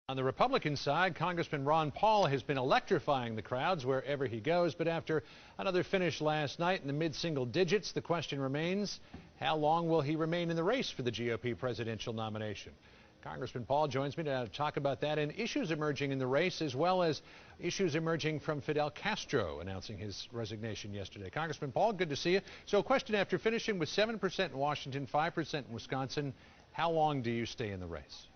On the Republican side, Congressman Ron Paul has been electrifying the crowds wherever he goes, but after another finish last night in the mid-single digits, the question remains, how long will he remain in the race for the GOP presidential nomination? Congressman Paul joins me to talk about that and issues emerging in the race, as well as issues emerging from Fidel Castro announcing his resignation yesterday. Congressman Paul, good to see you. So a question: after finishing with 7% in Washington, 5% in Wisconsin, how long do you stay in the race?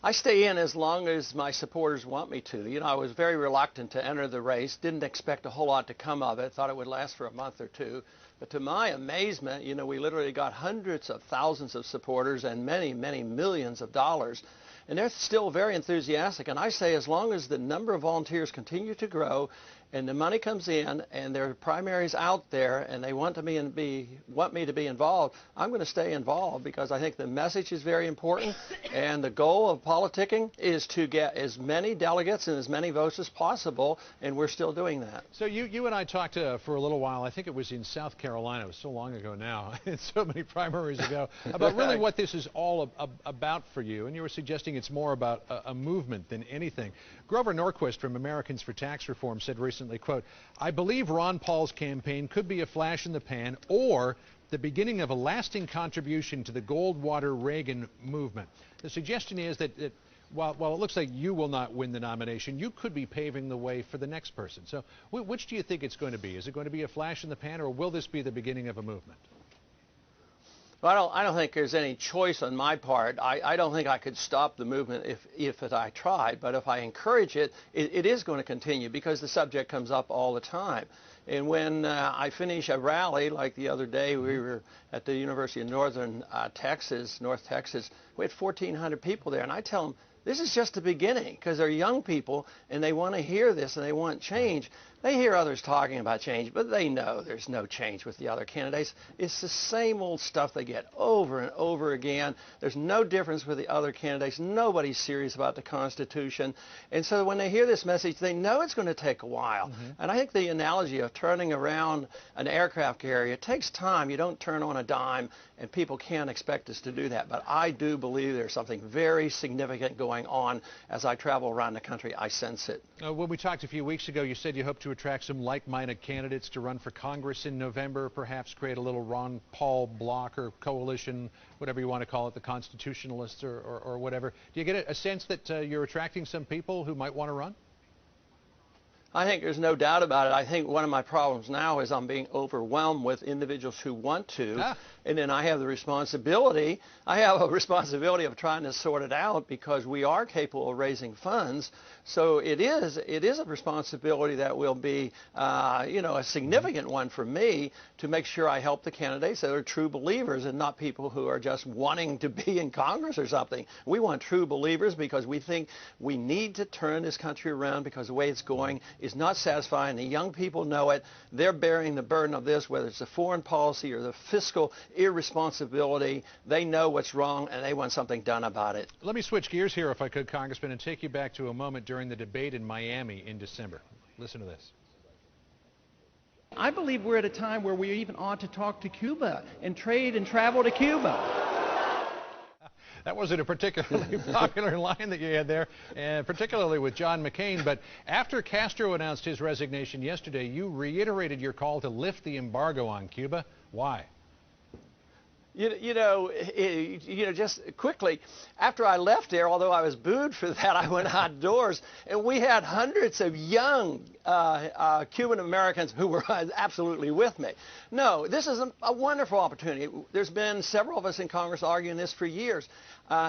I stay in as long as my supporters want me to. You know, I was very reluctant to enter the race, didn't expect a whole lot to come of it, thought it would last for a month or two. But to my amazement, you know, we literally got hundreds of thousands of supporters and many, many millions of dollars. And they're still very enthusiastic. And I say as long as the number of volunteers continue to grow and the money comes in and there are primaries out there and they want me to be involved, I'm going to stay involved because I think the message is very important. And the goal of politicking is to get as many delegates and as many votes as possible, and we're still doing that. So you and I talked for a little while, I think it was in South Carolina, it was so long ago now, so many primaries ago, about really what this is all about for you, and you were suggesting it's more about a movement than anything. Grover Norquist from Americans for Tax Reform said recently, quote, "I believe Ron Paul's campaign could be a flash in the pan or the beginning of a lasting contribution to the Goldwater-Reagan movement." The suggestion is that while it looks like you will not win the nomination, you could be paving the way for the next person. So which do you think it's going to be? Is it going to be a flash in the pan, or will this be the beginning of a movement? Well, I don't think there's any choice on my part. I don't think I could stop the movement if I tried, but if I encourage it, it is going to continue because the subject comes up all the time. And when I finish a rally, like the other day, we were at the University of North Texas, we had 1,400 people there, and I tell them, this is just the beginning, because they're young people and they want to hear this and they want change. They hear others talking about change, but they know there's no change with the other candidates. It's the same old stuff they get over and over again. There's no difference with the other candidates. Nobody's serious about the Constitution. And so when they hear this message, they know it's going to take a while. And I think the analogy of turning around an aircraft carrier, it takes time. You don't turn on a dime, and people can't expect us to do that. But I do believe there's something very significant going on. As I travel around the country, I sense it. When we talked a few weeks ago, you said you hope to attract some like-minded candidates to run for Congress in November, perhaps create a little Ron Paul bloc or coalition, whatever you want to call it, the constitutionalists or whatever. Do you get a sense that you're attracting some people who might want to run? I think there's no doubt about it. I think one of my problems now is I'm being overwhelmed with individuals who want to, and then I have the responsibility. I have a responsibility of trying to sort it out because we are capable of raising funds. So it is a responsibility that will be, you know, a significant one for me to make sure I help the candidates that are true believers and not people who are just wanting to be in Congress or something. We want true believers because we think we need to turn this country around because the way it's going is not satisfying. The young people know it. They're bearing the burden of this, whether it's the foreign policy or the fiscal irresponsibility. They know what's wrong, and they want something done about it. Let me switch gears here, if I could, Congressman, and take you back to a moment during the debate in Miami in December. Listen to this. I believe we're at a time where we even ought to talk to Cuba and trade and travel to Cuba. That wasn't a particularly popular line that you had there, particularly with John McCain. But after Castro announced his resignation yesterday, you reiterated your call to lift the embargo on Cuba. Why? You know, just quickly, after I left there, although I was booed for that, I went outdoors, and we had hundreds of young Cuban Americans who were absolutely with me. No, this is a wonderful opportunity. There's been several of us in Congress arguing this for years.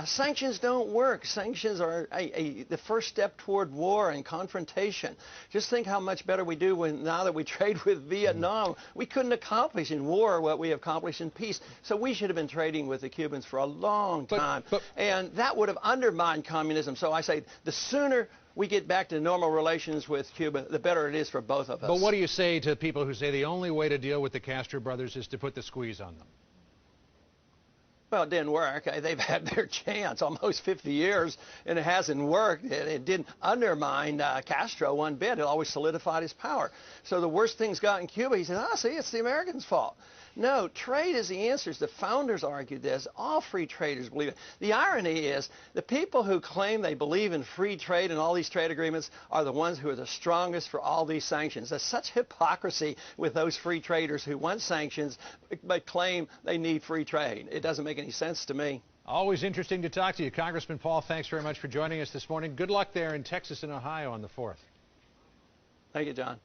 Sanctions don't work. Sanctions are the first step toward war and confrontation. Just think how much better we do now that we trade with Vietnam. We couldn't accomplish in war what we have accomplished in peace. So we should have been trading with the Cubans for a long time, and that would have undermined communism. So I say the sooner we get back to normal relations with Cuba, the better it is for both of us. But what do you say to people who say the only way to deal with the Castro brothers is to put the squeeze on them? Well, it didn't work. They've had their chance almost 50 years, and it hasn't worked. It didn't undermine Castro one bit. It always solidified his power. So the worst things got in Cuba, he said, see, it's the Americans' fault. No, trade is the answer. The founders argued this. All free traders believe it. The irony is the people who claim they believe in free trade and all these trade agreements are the ones who are the strongest for all these sanctions. There's such hypocrisy with those free traders who want sanctions but claim they need free trade. It doesn't make any sense to me. Always interesting to talk to you. Congressman Paul, thanks very much for joining us this morning. Good luck there in Texas and Ohio on the 4th. Thank you, John.